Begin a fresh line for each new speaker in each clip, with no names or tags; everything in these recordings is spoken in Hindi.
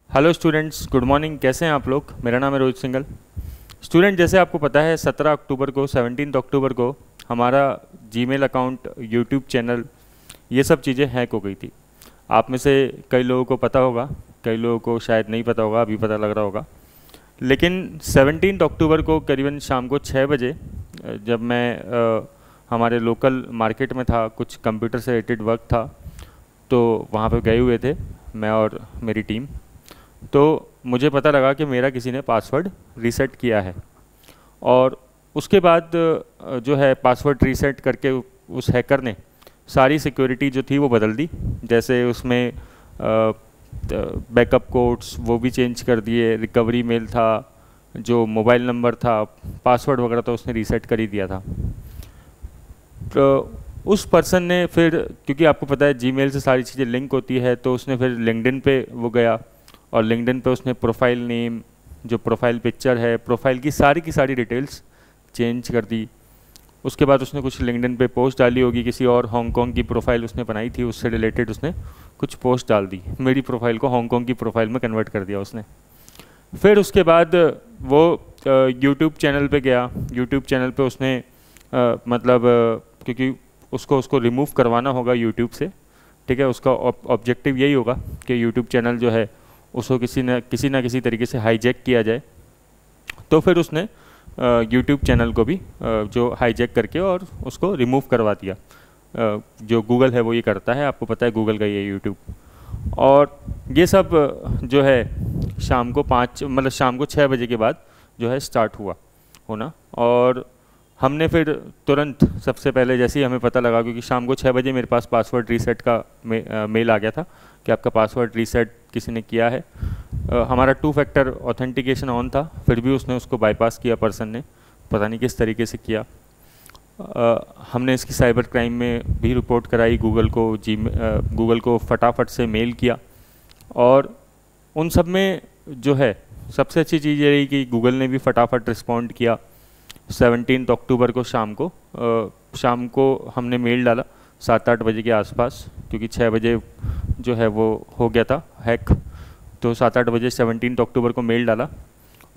Hello students, good morning. कैसे हैं आप लोग? मेरा नाम है रोहित सिंघल। स्टूडेंट, जैसे आपको पता है 17 अक्टूबर को 17 अक्टूबर को हमारा जीमेल अकाउंट, यूट्यूब चैनल, ये सब चीज़ें हैक हो गई थी। आप में से कई लोगों को पता होगा, कई लोगों को शायद नहीं पता होगा, अभी पता लग रहा होगा। लेकिन 17 अक्टूबर को करीबन शाम को 6 बजे जब मैं हमारे लोकल मार्केट में था, कुछ कंप्यूटर से रिलेटेड वर्क था, तो वहाँ पे गए हुए थे मैं और मेरी टीम। तो मुझे पता लगा कि मेरा किसी ने पासवर्ड रीसेट किया है। और उसके बाद जो है पासवर्ड रीसेट करके उस हैकर ने सारी सिक्योरिटी जो थी वो बदल दी। जैसे उसमें बैकअप कोड्स वो भी चेंज कर दिए, रिकवरी मेल था, जो मोबाइल नंबर था, पासवर्ड वगैरह तो उसने रीसेट कर ही दिया था। तो उस पर्सन ने फिर, क्योंकि आपको पता है जीमेल से सारी चीज़ें लिंक होती है, तो उसने फिर लिंक्डइन पे वो गया और लिंक्डइन पे उसने प्रोफाइल नेम, जो प्रोफाइल पिक्चर है, प्रोफाइल की सारी डिटेल्स चेंज कर दी। उसके बाद उसने कुछ लिंक्डइन पे पोस्ट डाली होगी, किसी और हांगकांग की प्रोफाइल उसने बनाई थी, उससे रिलेटेड उसने कुछ पोस्ट डाल दी। मेरी प्रोफाइल को हांगकांग की प्रोफाइल में कन्वर्ट कर दिया उसने। फिर उसके बाद वो यूट्यूब चैनल पे गया। यूट्यूब चैनल पे उसने क्योंकि उसको रिमूव करवाना होगा यूट्यूब से, ठीक है, उसका ऑब्जेक्टिव यही होगा कि यूट्यूब चैनल जो है उसको किसी ना किसी तरीके से हाईजैक किया जाए। तो फिर उसने यूट्यूब चैनल को भी जो हाईजैक करके और उसको रिमूव करवा दिया। जो गूगल है वो ये करता है, आपको पता है गूगल का ये यूट्यूब। और ये सब जो है शाम को 6 बजे के बाद जो है स्टार्ट हुआ होना। और हमने फिर तुरंत, सबसे पहले जैसे ही हमें पता लगा, क्योंकि शाम को 6 बजे मेरे पास पासवर्ड रीसेट का मेल आ गया था कि आपका पासवर्ड रीसेट किसी ने किया है। हमारा 2 फैक्टर ऑथेंटिकेशन ऑन था, फिर भी उसने उसको बाईपास किया पर्सन ने, पता नहीं किस तरीके से किया। हमने इसकी साइबर क्राइम में भी रिपोर्ट कराई, गूगल को फटाफट से मेल किया। और उन सब में जो है सबसे अच्छी चीज़ ये रही कि गूगल ने भी फटाफट रिस्पॉन्ड किया। 17 अक्टूबर को शाम को हमने मेल डाला 7-8 बजे के आसपास, क्योंकि 6 बजे जो है वो हो गया था हैक। तो 7-8 बजे 17 अक्टूबर को मेल डाला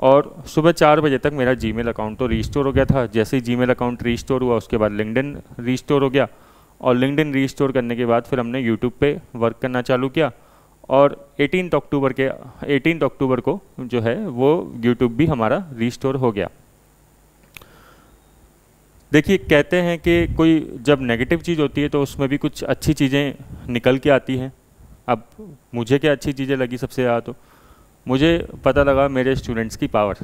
और सुबह 4 बजे तक मेरा जीमेल अकाउंट तो रीस्टोर हो गया था। जैसे ही जीमेल अकाउंट रीस्टोर हुआ उसके बाद लिंक्डइन रीस्टोर हो गया, और लिंक्डइन रीस्टोर करने के बाद फिर हमने यूट्यूब पे वर्क करना चालू किया। और 18 अक्टूबर को जो है वो यूट्यूब भी हमारा रीस्टोर हो गया। देखिए, कहते हैं कि कोई जब नेगेटिव चीज़ होती है तो उसमें भी कुछ अच्छी चीज़ें निकल के आती हैं। अब मुझे क्या अच्छी चीज़ें लगी सबसे ज़्यादा, तो मुझे पता लगा मेरे स्टूडेंट्स की पावर,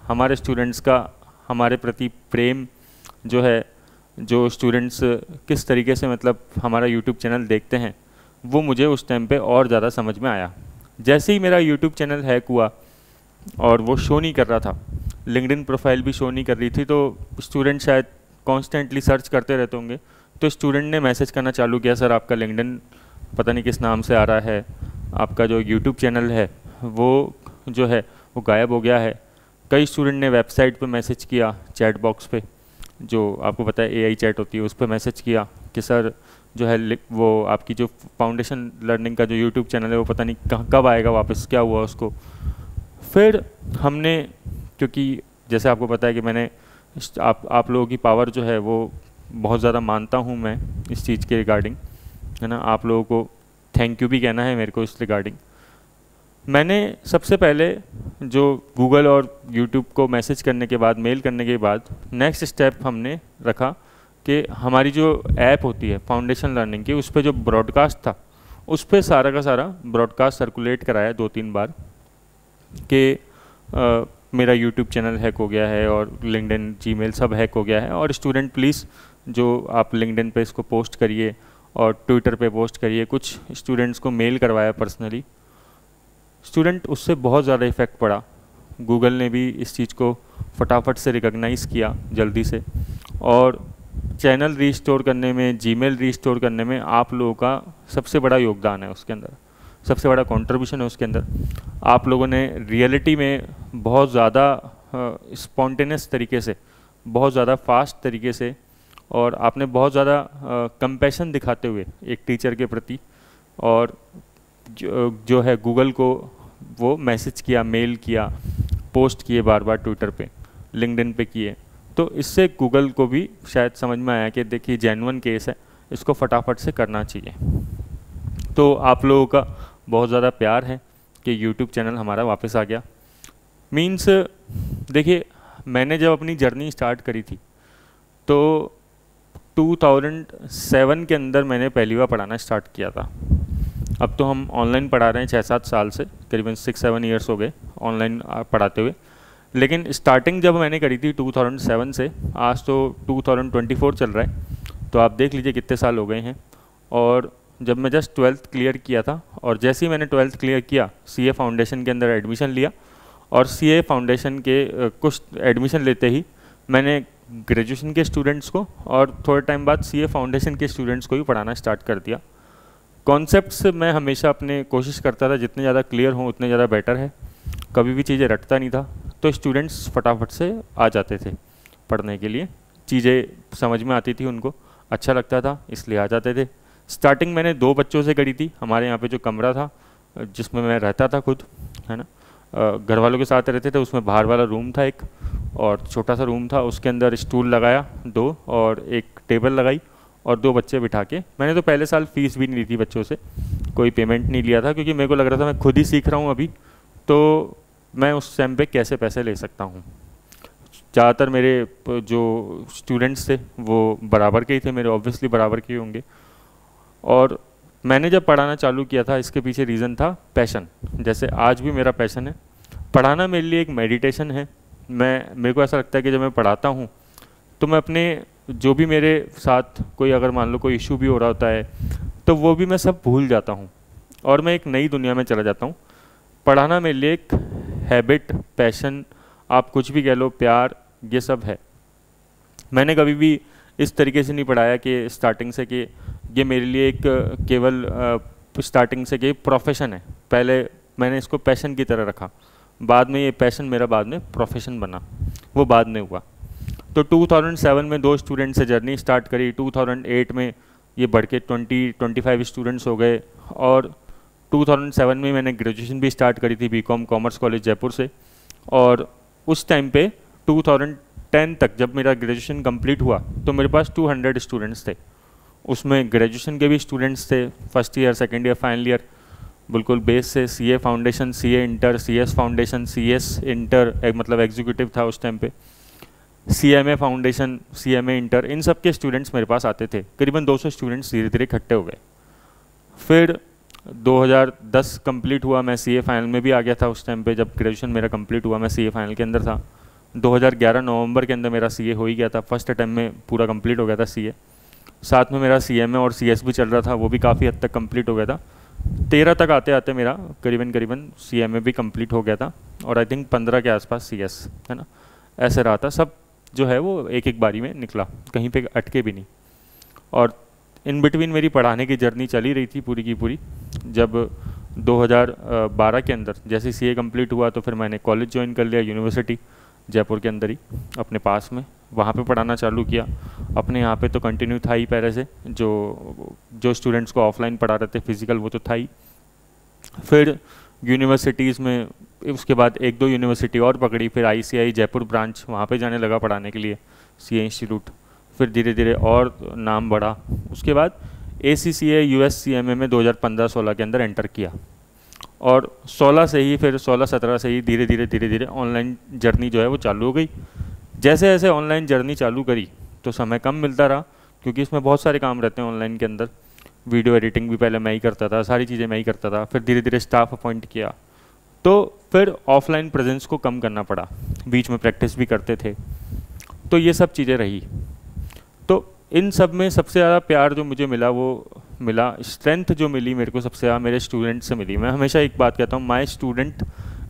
हमारे स्टूडेंट्स का हमारे प्रति प्रेम जो है, जो स्टूडेंट्स किस तरीके से हमारा यूट्यूब चैनल देखते हैं, वो मुझे उस टाइम पे और ज़्यादा समझ में आया। जैसे ही मेरा यूट्यूब चैनल हैक हुआ और वो शो नहीं कर रहा था, लिंक्डइन प्रोफाइल भी शो नहीं कर रही थी, तो स्टूडेंट शायद कॉन्स्टेंटली सर्च करते रहते होंगे, तो स्टूडेंट ने मैसेज करना चालू किया, सर आपका लिंक्डइन पता नहीं किस नाम से आ रहा है, आपका जो यूट्यूब चैनल है वो जो है वो गायब हो गया है। कई स्टूडेंट ने वेबसाइट पे मैसेज किया, चैट बॉक्स पे, जो आपको पता है एआई चैट होती है, उस पर मैसेज किया कि सर जो है वो आपकी जो फाउंडेशन लर्निंग का जो यूट्यूब चैनल है वो पता नहीं कब आएगा वापस, क्या हुआ उसको। फिर हमने, क्योंकि जैसे आपको पता है कि मैंने आप लोगों की पावर जो है वो बहुत ज़्यादा मानता हूँ मैं इस चीज़ के रिगार्डिंग, है ना। आप लोगों को थैंक यू भी कहना है मेरे को इस रिगार्डिंग। मैंने सबसे पहले जो गूगल और यूट्यूब को मैसेज करने के बाद, मेल करने के बाद, नेक्स्ट स्टेप हमने रखा कि हमारी जो ऐप होती है फाउंडेशन लर्निंग की, उस पर जो ब्रॉडकास्ट था, उस पर सारा का सारा ब्रॉडकास्ट सर्कुलेट कराया 2-3 बार कि मेरा यूट्यूब चैनल हैक हो गया है और लिंक्डइन, जीमेल सब हैक हो गया है, और स्टूडेंट प्लीज़ जो आप लिंक्डइन पे इसको पोस्ट करिए और ट्विटर पे पोस्ट करिए। कुछ स्टूडेंट्स को मेल करवाया पर्सनली। स्टूडेंट, उससे बहुत ज़्यादा इफ़ेक्ट पड़ा। गूगल ने भी इस चीज़ को फटाफट से रिकॉग्नाइज़ किया जल्दी से, और चैनल रीस्टोर करने में, जीमेल रीस्टोर करने में आप लोगों का सबसे बड़ा योगदान है, उसके अंदर सबसे बड़ा कंट्रीब्यूशन है उसके अंदर। आप लोगों ने रियलिटी में बहुत ज़्यादा स्पॉन्टेनियस तरीके से, बहुत ज़्यादा फास्ट तरीके से, और आपने बहुत ज़्यादा कंपैशन दिखाते हुए एक टीचर के प्रति, और जो है गूगल को वो मैसेज किया, मेल किया, पोस्ट किए बार बार ट्विटर पे, लिंक्डइन पे किए। तो इससे गूगल को भी शायद समझ में आया कि देखिए जेन्युइन केस है, इसको फटाफट से करना चाहिए। तो आप लोगों का बहुत ज़्यादा प्यार है कि यूट्यूब चैनल हमारा वापस आ गया। मीन्स देखिए, मैंने जब अपनी जर्नी स्टार्ट करी थी तो 2007 के अंदर मैंने पहली बार पढ़ाना स्टार्ट किया था। अब तो हम ऑनलाइन पढ़ा रहे हैं 6-7 साल से, करीबन 6-7 ईयर्स हो गए ऑनलाइन पढ़ाते हुए। लेकिन स्टार्टिंग जब मैंने करी थी 2007 से, आज तो 2024 चल रहा है, तो आप देख लीजिए कितने साल हो गए हैं। और जब मैं जस्ट 12th क्लियर किया था, और जैसे ही मैंने 12th क्लियर किया, सीए फाउंडेशन के अंदर एडमिशन लिया, और सीए फाउंडेशन के कुछ एडमिशन लेते ही मैंने ग्रेजुएशन के स्टूडेंट्स को और थोड़े टाइम बाद सीए फाउंडेशन के स्टूडेंट्स को भी पढ़ाना स्टार्ट कर दिया। कॉन्सेप्ट्स मैं हमेशा अपने कोशिश करता था जितने ज़्यादा क्लियर हों उतने ज़्यादा बेटर है, कभी भी चीज़ें रटता नहीं था, तो स्टूडेंट्स फटाफट से आ जाते थे पढ़ने के लिए, चीज़ें समझ में आती थी उनको, अच्छा लगता था, इसलिए आ जाते थे। स्टार्टिंग मैंने 2 बच्चों से करी थी। हमारे यहाँ पे जो कमरा था जिसमें मैं रहता था खुद, है ना, घर वालों के साथ रहते थे, उसमें बाहर वाला रूम था एक, और छोटा सा रूम था, उसके अंदर स्टूल लगाया 2 और एक टेबल लगाई और 2 बच्चे बिठा के। मैंने तो पहले साल फीस भी नहीं ली थी बच्चों से, कोई पेमेंट नहीं लिया था, क्योंकि मेरे को लग रहा था मैं खुद ही सीख रहा हूँ अभी, तो मैं उस टाइम पे कैसे पैसे ले सकता हूँ। ज़्यादातर मेरे जो स्टूडेंट्स थे वो बराबर के ही थे, मेरे ऑब्वियसली बराबर के ही होंगे। और मैंने जब पढ़ाना चालू किया था, इसके पीछे रीज़न था पैशन। जैसे आज भी मेरा पैशन है पढ़ाना, मेरे लिए एक मेडिटेशन है। मेरे को ऐसा लगता है कि जब मैं पढ़ाता हूँ तो मैं अपने जो भी मेरे साथ कोई अगर मान लो कोई इशू भी हो रहा होता है तो वो भी मैं सब भूल जाता हूँ और मैं एक नई दुनिया में चला जाता हूँ। पढ़ाना मेरे लिए एक हैबिट, पैशन, आप कुछ भी कह लो, प्यार, ये सब है। मैंने कभी भी इस तरीके से नहीं पढ़ाया कि स्टार्टिंग से कि ये मेरे लिए एक केवल स्टार्टिंग से कि प्रोफेशन है। पहले मैंने इसको पैशन की तरह रखा, बाद में ये पैशन मेरा बाद में प्रोफेशन बना, वो बाद में हुआ। तो 2007 में 2 स्टूडेंट से जर्नी स्टार्ट करी, 2008 में ये बढ़ के 20-25 स्टूडेंट्स हो गए, और 2007 में मैंने ग्रेजुएशन भी स्टार्ट करी थी बीकॉम कॉमर्स कॉलेज जयपुर से। और उस टाइम पे 2010 तक जब मेरा ग्रेजुएशन कंप्लीट हुआ तो मेरे पास 200 स्टूडेंट्स थे। उसमें ग्रेजुएशन के भी स्टूडेंट्स थे, first year, second year, final year, बिल्कुल बेस से। CA foundation, CA inter, CS foundation, CS inter मतलब एग्जीक्यूटिव था उस टाइम पे, सीएमए फाउंडेशन, सीएमए इंटर, इन सब के स्टूडेंट्स मेरे पास आते थे। करीबन 200 स्टूडेंट्स धीरे धीरे इकट्ठे हो गए। फिर 2010 कंप्लीट हुआ, मैं सीए फाइनल में भी आ गया था। उस टाइम पे जब ग्रेजुएशन मेरा कंप्लीट हुआ मैं सीए फाइनल के अंदर था। 2011 नवंबर के अंदर मेरा सीए हो ही गया था, फर्स्ट अटैम्प्ट में पूरा कंप्लीट हो गया था सीए। साथ में मेरा सीएमए और सीएस भी चल रहा था, वो भी काफ़ी हद तक कंप्लीट हो गया था। 13 तक आते आते मेरा करीबन सीएमए भी कंप्लीट हो गया था, और आई थिंक 15 के आसपास सीएस, है ना, ऐसे रहा था। सब जो है वो एक एक बारी में निकला, कहीं पे अटके भी नहीं। और इन बिटवीन मेरी पढ़ाने की जर्नी चली रही थी पूरी की पूरी। जब 2012 के अंदर जैसे सीए कंप्लीट हुआ तो फिर मैंने कॉलेज ज्वाइन कर लिया, यूनिवर्सिटी जयपुर के अंदर ही अपने पास में, वहाँ पे पढ़ाना चालू किया। अपने यहाँ पे तो कंटिन्यू था ही पहले से, जो स्टूडेंट्स को ऑफलाइन पढ़ा रहे थे फिजिकल, वो तो था ही। फिर यूनिवर्सिटीज़ में उसके बाद 1-2 यूनिवर्सिटी और पकड़ी, फिर आईसीआई जयपुर ब्रांच, वहाँ पे जाने लगा पढ़ाने के लिए, सीए इंस्टीट्यूट। फिर धीरे धीरे और नाम बढ़ा। उसके बाद ACCA US CMA में 2015-16 के अंदर एंटर किया, और 16 से ही, फिर 16-17 से ही धीरे धीरे ऑनलाइन जर्नी जो है वो चालू हो गई। जैसे जैसे ऑनलाइन जर्नी चालू करी तो समय कम मिलता रहा, क्योंकि इसमें बहुत सारे काम रहते हैं ऑनलाइन के अंदर। वीडियो एडिटिंग भी पहले मैं ही करता था, सारी चीज़ें मैं ही करता था। फिर धीरे धीरे स्टाफ अपॉइंट किया, तो फिर ऑफलाइन प्रेजेंस को कम करना पड़ा, बीच में प्रैक्टिस भी करते थे। तो ये सब चीज़ें रही। तो इन सब में सबसे ज़्यादा प्यार जो मुझे मिला, वो मिला, स्ट्रेंथ जो मिली मेरे को सबसे ज़्यादा मेरे स्टूडेंट से मिली। मैं हमेशा एक बात कहता हूँ, माय स्टूडेंट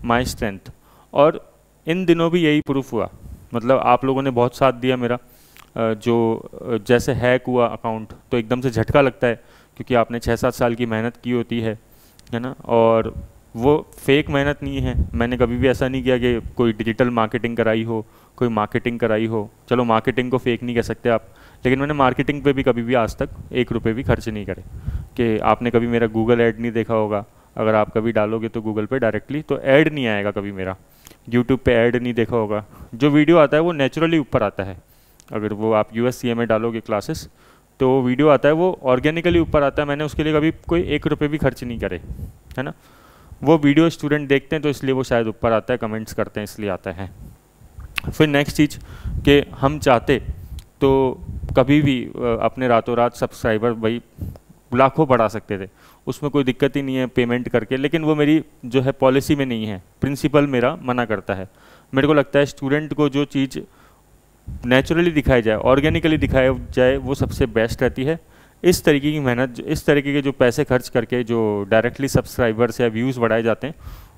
माय स्ट्रेंथ। और इन दिनों भी यही प्रूफ हुआ। मतलब आप लोगों ने बहुत साथ दिया मेरा। जो जैसे हैक हुआ अकाउंट तो एकदम से झटका लगता है, क्योंकि आपने 6-7 साल की मेहनत की होती है ना, और वो फेक मेहनत नहीं है। मैंने कभी भी ऐसा नहीं किया कि कोई डिजिटल मार्केटिंग कराई हो, कोई मार्केटिंग कराई हो। चलो मार्केटिंग को फेक नहीं कह सकते आप, लेकिन मैंने मार्केटिंग पे भी कभी भी आज तक 1 रुपये भी खर्च नहीं करे। कि आपने कभी मेरा गूगल ऐड नहीं देखा होगा, अगर आप कभी डालोगे तो गूगल पे डायरेक्टली, तो ऐड नहीं आएगा कभी मेरा। यूट्यूब पे ऐड नहीं देखा होगा, जो वीडियो आता है वो नेचुरली ऊपर आता है। अगर वो आप USCA में डालोगे क्लासेस, तो वो वीडियो आता है वो ऑर्गेनिकली ऊपर आता है। मैंने उसके लिए कभी कोई 1 रुपये भी खर्च नहीं करे, है ना। वो वीडियो स्टूडेंट देखते हैं तो इसलिए वो शायद ऊपर आता है, कमेंट्स करते हैं इसलिए आता है। फिर नेक्स्ट चीज़ कि हम चाहते तो कभी भी अपने रातों रात सब्सक्राइबर भाई लाखों बढ़ा सकते थे, उसमें कोई दिक्कत ही नहीं है पेमेंट करके, लेकिन वो मेरी जो है पॉलिसी में नहीं है, प्रिंसिपल मेरा मना करता है। मेरे को लगता है स्टूडेंट को जो चीज़ नेचुरली दिखाई जाए, ऑर्गेनिकली दिखाई जाए, वो सबसे बेस्ट रहती है। इस तरीके की मेहनत, इस तरीके के जो पैसे खर्च करके जो डायरेक्टली सब्सक्राइबर्स या व्यूज़ बढ़ाए जाते हैं,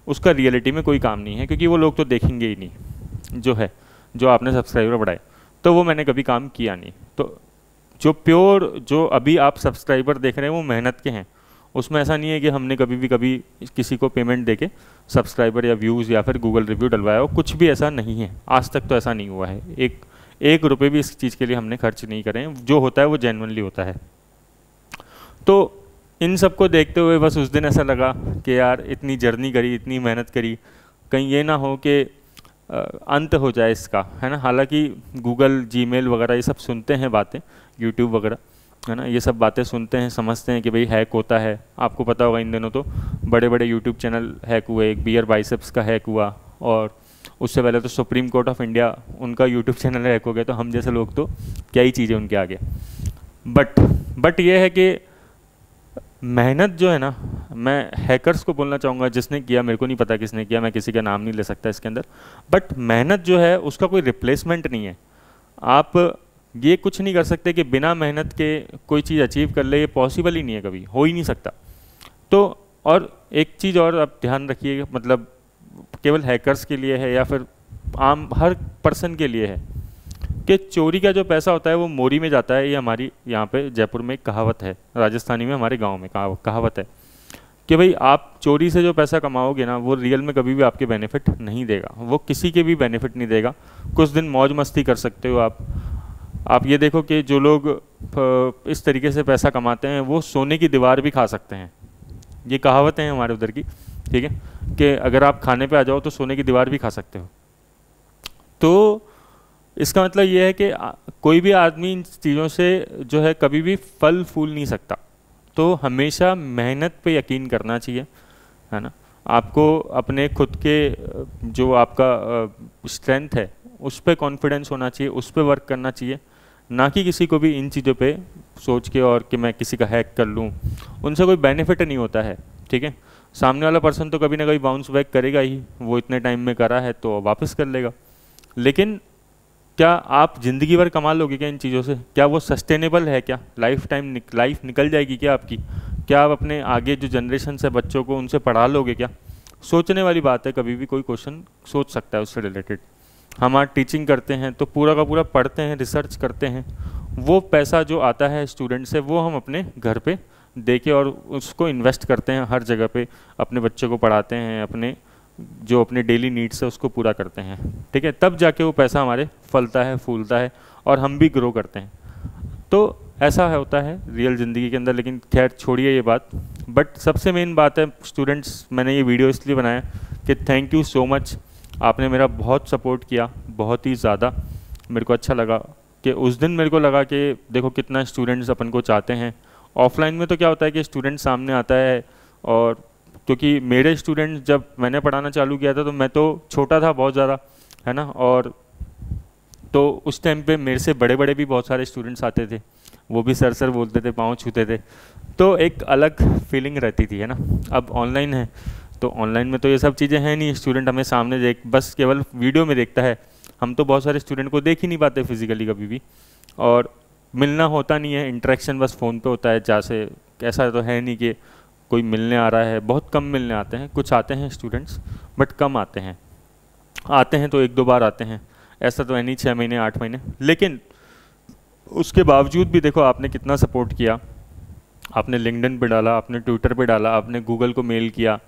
उसका रियलिटी में कोई काम नहीं है, क्योंकि वो लोग तो देखेंगे ही नहीं जो है, जो आपने सब्सक्राइबर बढ़ाए, तो वो मैंने कभी काम किया नहीं। तो जो प्योर, जो अभी आप सब्सक्राइबर देख रहे हैं वो मेहनत के हैं, उसमें ऐसा नहीं है कि हमने कभी किसी को पेमेंट देके सब्सक्राइबर या व्यूज़ या फिर गूगल रिव्यू डलवाया हो, कुछ भी ऐसा नहीं है, आज तक तो ऐसा नहीं हुआ है। एक रुपये भी इस चीज़ के लिए हमने खर्च नहीं करे हैं, जो होता है वो जेन्युइनली होता है। तो इन सब को देखते हुए बस उस दिन ऐसा लगा कि यार इतनी जर्नी करी, इतनी मेहनत करी, कहीं ये ना हो कि अंत हो जाए इसका, है ना। हालांकि गूगल, जीमेल वगैरह ये सब सुनते हैं बातें, यूट्यूब वगैरह, है ना, ये सब बातें सुनते हैं, समझते हैं कि भाई हैक होता है। आपको पता होगा इन दिनों तो बड़े बड़े यूट्यूब चैनल हैक हुए, एक बियर बाइसेप्स का हैक हुआ, और उससे पहले तो सुप्रीम कोर्ट ऑफ इंडिया, उनका यूट्यूब चैनल हैक हो गया। तो हम जैसे लोग तो क्या ही चीज़ें उनके आगे। बट ये है कि मेहनत जो है ना, मैं हैकर्स को बोलना चाहूँगा जिसने किया, मेरे को नहीं पता किसने किया, मैं किसी का नाम नहीं ले सकता इसके अंदर, बट मेहनत जो है उसका कोई रिप्लेसमेंट नहीं है। आप ये कुछ नहीं कर सकते कि बिना मेहनत के कोई चीज़ अचीव कर ले, ये पॉसिबल ही नहीं है, कभी हो ही नहीं सकता। तो और एक चीज़ और आप ध्यान रखिए, मतलब केवल हैकर्स के लिए है या फिर आम हर पर्सन के लिए है, कि चोरी का जो पैसा होता है वो मोरी में जाता है। ये हमारी यहाँ पे जयपुर में एक कहावत है, राजस्थानी में हमारे गांव में कहावत है कि भाई आप चोरी से जो पैसा कमाओगे ना, वो रियल में कभी भी आपके बेनिफिट नहीं देगा, वो किसी के भी बेनिफिट नहीं देगा। कुछ दिन मौज मस्ती कर सकते हो आप ये देखो कि जो लोग इस तरीके से पैसा कमाते हैं वो सोने की दीवार भी खा सकते हैं। ये कहावत है हमारे उधर की, ठीक है, कि अगर आप खाने पे आ जाओ तो सोने की दीवार भी खा सकते हो। तो इसका मतलब ये है कि कोई भी आदमी इन चीज़ों से जो है कभी भी फल फूल नहीं सकता। तो हमेशा मेहनत पे यकीन करना चाहिए, है ना। आपको अपने खुद के जो आपका स्ट्रेंथ है उस पर कॉन्फिडेंस होना चाहिए, उस पर वर्क करना चाहिए, ना कि किसी को भी इन चीज़ों पे सोच के और कि मैं किसी का हैक कर लूँ, उनसे कोई बेनिफिट नहीं होता है, ठीक है। सामने वाला पर्सन तो कभी ना कभी बाउंस बैक करेगा ही, वो इतने टाइम में करा है तो वापस कर लेगा, लेकिन क्या आप ज़िंदगी भर कमा लोगे क्या इन चीज़ों से? क्या वो सस्टेनेबल है? क्या लाइफ निकल जाएगी क्या आपकी? क्या आप अपने आगे जो जनरेशन है बच्चों को उनसे पढ़ा लोगे क्या? सोचने वाली बात है, कभी भी कोई क्वेश्चन सोच सकता है उससे रिलेटेड। हम आज टीचिंग करते हैं तो पूरा का पूरा पढ़ते हैं, रिसर्च करते हैं, वो पैसा जो आता है स्टूडेंट से वो हम अपने घर पे दे के और उसको इन्वेस्ट करते हैं, हर जगह पे अपने बच्चों को पढ़ाते हैं, अपने डेली नीड्स है उसको पूरा करते हैं, ठीक है। तब जाके वो पैसा हमारे फलता है, फूलता है और हम भी ग्रो करते हैं। तो ऐसा होता है रियल ज़िंदगी के अंदर। लेकिन खैर छोड़िए ये बात, बट सबसे मेन बात है स्टूडेंट्स, मैंने ये वीडियो इसलिए बनाया कि थैंक यू सो मच, आपने मेरा बहुत सपोर्ट किया, बहुत ही ज़्यादा मेरे को अच्छा लगा कि उस दिन मेरे को लगा कि देखो कितना स्टूडेंट्स अपन को चाहते हैं। ऑफलाइन में तो क्या होता है कि स्टूडेंट सामने आता है, और क्योंकि मेरे स्टूडेंट्स जब मैंने पढ़ाना चालू किया था तो मैं तो छोटा था बहुत ज़्यादा, है ना, और तो उस टाइम पे मेरे से बड़े बड़े भी बहुत सारे स्टूडेंट्स आते थे, वो भी सर बोलते थे, पाँव छूते थे, तो एक अलग फीलिंग रहती थी, है ना। अब ऑनलाइन है तो ऑनलाइन में तो ये सब चीज़ें हैं नहीं, स्टूडेंट हमें सामने बस केवल वीडियो में देखता है। हम तो बहुत सारे स्टूडेंट को देख ही नहीं पाते फिजिकली कभी भी, और मिलना होता नहीं है, इंटरेक्शन बस फ़ोन पे होता है। जैसे ऐसा तो है नहीं कि कोई मिलने आ रहा है, बहुत कम मिलने आते हैं, कुछ आते हैं स्टूडेंट्स बट कम आते हैं तो 1-2 बार आते हैं, ऐसा तो है नहीं 6 महीने 8 महीने। लेकिन उसके बावजूद भी देखो आपने कितना सपोर्ट किया, आपने लिंक्डइन पे डाला, आपने ट्विटर पे डाला, आपने गूगल को मेल किया,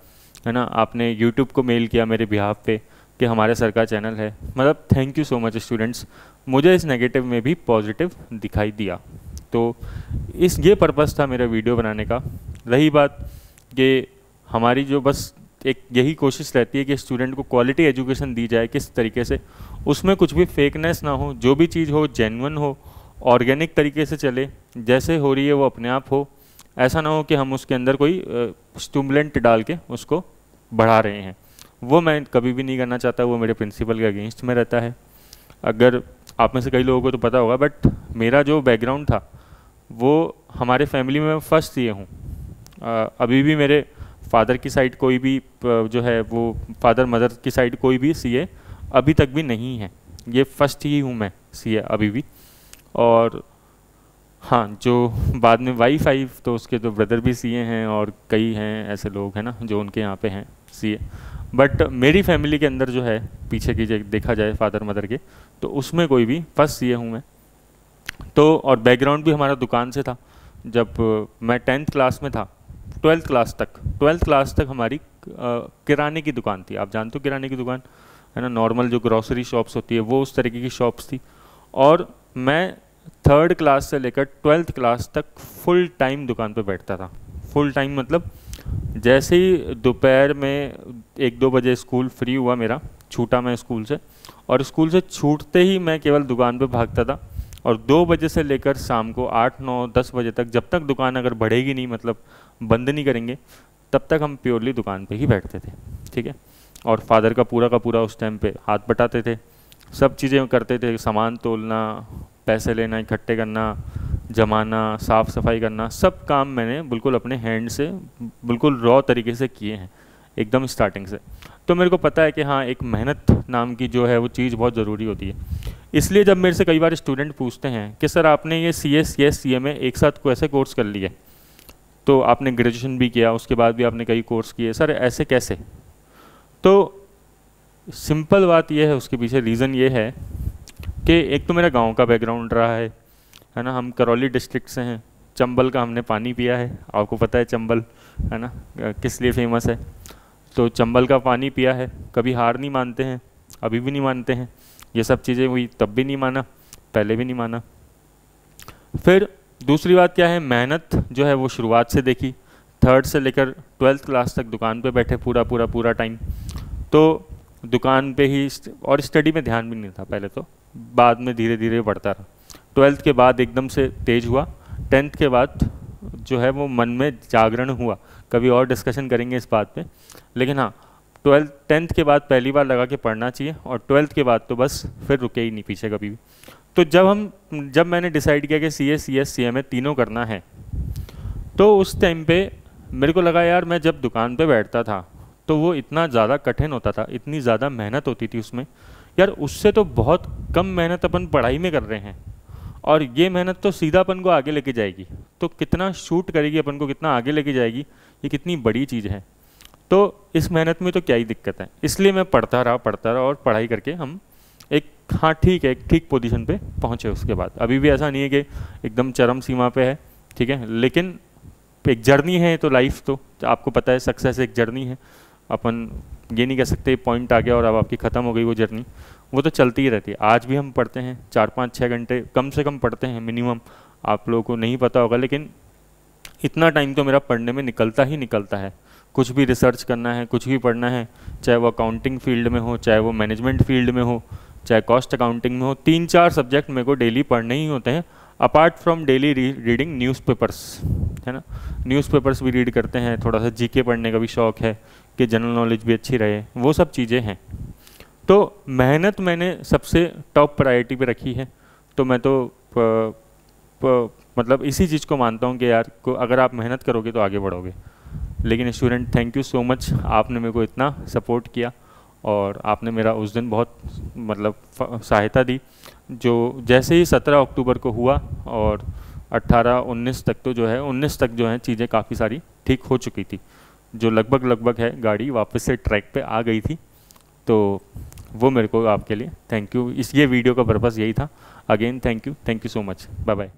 है ना, आपने यूट्यूब को मेल किया मेरे बिहाफ पे कि हमारे सर का चैनल है। मतलब thank you so much students, मुझे इस नेगेटिव में भी पॉजिटिव दिखाई दिया। तो ये पर्पस था मेरा वीडियो बनाने का। रही बात कि हमारी जो बस एक यही कोशिश रहती है कि स्टूडेंट को क्वालिटी एजुकेशन दी जाए किस तरीके से, उसमें कुछ भी फेकनेस ना हो, जो भी चीज़ हो जेन्युइन हो, ऑर्गेनिक तरीके से चले, जैसे हो रही है वो अपने आप हो। ऐसा ना हो कि हम उसके अंदर कोई स्टिमुलेंट डाल के उसको बढ़ा रहे हैं, वो मैं कभी भी नहीं करना चाहता, वो मेरे प्रिंसिपल के अगेंस्ट में रहता है। अगर आप में से कई लोगों को तो पता होगा, बट मेरा जो बैकग्राउंड था वो हमारे फैमिली में मैं फर्स्ट सीए हूँ। अभी भी मेरे फादर की साइड कोई भी जो है वो फादर मदर की साइड कोई भी सीए अभी तक भी नहीं है, ये फर्स्ट ही हूँ मैं सीए अभी भी। और हाँ, जो बाद में वाइफ आई तो उसके तो ब्रदर भी सीए हैं और कई हैं ऐसे लोग हैं ना जो उनके यहाँ पे हैं सीए। बट मेरी फैमिली के अंदर जो है पीछे की देखा जाए फादर मदर के, तो उसमें कोई भी फर्स्ट सीए हूँ मैं। तो और बैकग्राउंड भी हमारा दुकान से था। जब मैं 10th क्लास में था, 12th क्लास तक हमारी किराने की दुकान थी। आप जानते हो किराने की दुकान है ना, नॉर्मल जो ग्रॉसरी शॉप्स होती है वो उस तरीके की शॉप्स थी। और मैं 3rd क्लास से लेकर 12th क्लास तक फुल टाइम दुकान पे बैठता था। फुल टाइम मतलब जैसे ही दोपहर में 1-2 बजे स्कूल फ्री हुआ मेरा, छूटा मैं स्कूल से, और स्कूल से छूटते ही मैं केवल दुकान पे भागता था। और 2 बजे से लेकर शाम को 8, 9, 10 बजे तक, जब तक दुकान अगर बढ़ेगी नहीं, मतलब बंद नहीं करेंगे, तब तक हम प्योरली दुकान पे ही बैठते थे। ठीक है। और फादर का पूरा उस टाइम पे हाथ बटाते थे, सब चीज़ें करते थे, सामान तोलना, पैसे लेना, इकट्ठे करना, जमाना, साफ़ सफाई करना, सब काम मैंने बिल्कुल अपने हैंड से बिल्कुल रॉ तरीके से किए हैं एकदम स्टार्टिंग से। तो मेरे को पता है कि हाँ, एक मेहनत नाम की जो है वो चीज़ बहुत ज़रूरी होती है। इसलिए जब मेरे से कई बार स्टूडेंट पूछते हैं कि सर आपने ये CA में एक साथ कैसे कोर्स कर लिए, तो आपने ग्रेजुएशन भी किया, उसके बाद भी आपने कई कोर्स किए, सर ऐसे कैसे? तो सिंपल बात यह है, उसके पीछे रीज़न ये है कि एक तो मेरा गांव का बैकग्राउंड रहा है ना। हम करौली डिस्ट्रिक्ट से हैं, चंबल का हमने पानी पिया है, आपको पता है चंबल है ना किस लिए फेमस है, तो चंबल का पानी पिया है, कभी हार नहीं मानते हैं, अभी भी नहीं मानते हैं। ये सब चीज़ें हुई, तब भी नहीं माना, पहले भी नहीं माना। फिर दूसरी बात क्या है, मेहनत जो है वो शुरुआत से देखी, 3rd से लेकर 12th क्लास तक दुकान पे बैठे पूरा टाइम। तो दुकान पे ही, और स्टडी में ध्यान भी नहीं था पहले, तो बाद में धीरे धीरे बढ़ता रहा। 12th के बाद एकदम से तेज़ हुआ, 10th के बाद जो है वो मन में जागरण हुआ। कभी और डिस्कशन करेंगे इस बात पे, लेकिन हाँ 10th के बाद पहली बार लगा कि पढ़ना चाहिए, और 12th के बाद तो बस फिर रुके ही नहीं पीछे कभी भी। तो जब मैंने डिसाइड किया कि CA, CS, CMA तीनों करना है, तो उस टाइम पे मेरे को लगा यार, मैं जब दुकान पे बैठता था तो वो इतना ज़्यादा कठिन होता था, इतनी ज़्यादा मेहनत होती थी उसमें, यार उससे तो बहुत कम मेहनत अपन पढ़ाई में कर रहे हैं, और ये मेहनत तो सीधा अपन को आगे लेके जाएगी, तो कितना शूट करेगी अपन को, कितना आगे लेके जाएगी, ये कितनी बड़ी चीज़ है। तो इस मेहनत में तो क्या ही दिक्कत है। इसलिए मैं पढ़ता रहा और पढ़ाई करके हम एक हाँ ठीक है, एक ठीक पोजीशन पे पहुँचे। उसके बाद अभी भी ऐसा नहीं है कि एकदम चरम सीमा पे है, ठीक है, लेकिन एक जर्नी है। तो लाइफ तो आपको पता है, सक्सेस एक जर्नी है। अपन ये नहीं कह सकते पॉइंट आ गया और अब आपकी ख़त्म हो गई वो जर्नी, वो तो चलती ही रहती है। आज भी हम पढ़ते हैं 4-5-6 घंटे कम से कम पढ़ते हैं मिनिमम, आप लोगों को नहीं पता होगा, लेकिन इतना टाइम तो मेरा पढ़ने में निकलता ही निकलता है। कुछ भी रिसर्च करना है, कुछ भी पढ़ना है, चाहे वो अकाउंटिंग फील्ड में हो, चाहे वो मैनेजमेंट फील्ड में हो, चाहे कॉस्ट अकाउंटिंग में हो, 3-4 सब्जेक्ट मेरे को डेली पढ़ने ही होते हैं, apart from daily reading newspapers, है ना। न्यूज़पेपर्स भी रीड करते हैं, थोड़ा सा जीके पढ़ने का भी शौक़ है कि जनरल नॉलेज भी अच्छी रहे, वो सब चीज़ें हैं। तो मेहनत मैंने सबसे टॉप प्रायोरिटी पे रखी है। तो मैं तो मतलब इसी चीज़ को मानता हूँ कि यार अगर आप मेहनत करोगे तो आगे बढ़ोगे। लेकिन student, thank you so much, आपने मेरे को इतना सपोर्ट किया और आपने मेरा उस दिन बहुत मतलब सहायता दी। जो जैसे ही 17 अक्टूबर को हुआ और 18-19 तक तो जो है 19 तक जो है चीज़ें काफ़ी सारी ठीक हो चुकी थी, जो लगभग है गाड़ी वापस से ट्रैक पे आ गई थी। तो वो मेरे को आपके लिए थैंक यू, इस ये वीडियो का पर्पस यही था। Again thank you so much, bye bye.